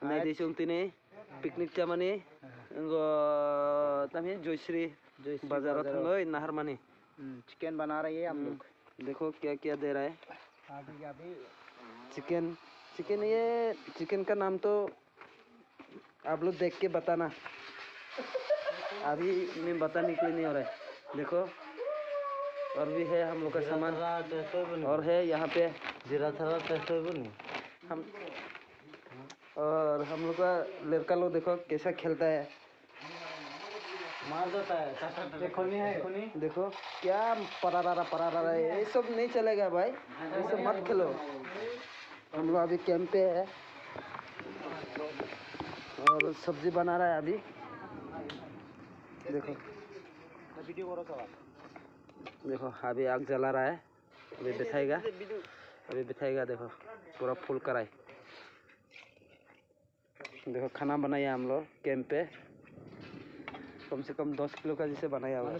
नहीं देश उंगतीने पिकनिक चामाने तमें जयश्री बाजार थंगो नाहर माने चिकन बना रही है हम लोग। देखो क्या क्या दे रहा है। अभी चिकन चिकन ये चिकन का नाम तो आप लोग देख के बताना। अभी मैं बताने के लिए नहीं हो रहा है। देखो और भी है हम लोग का सामान और है यहाँ पे जीरा थरा टेस्ट बनी हम और हम लोग का लड़का लोग देखो कैसा खेलता है, मार देता है। देखो क्या परारा है। ये सब नहीं चलेगा भाई, ये सब मत खेलो। हम लोग अभी कैंप पे है और सब्जी बना रहा है अभी। देखो देखो अभी आग जला रहा है, अभी बिठाएगा देखो पूरा फुल कराई। देखो खाना बनाया हम लोग कैंप पे, कम से कम 10 किलो का जैसे बनाया हुआ है।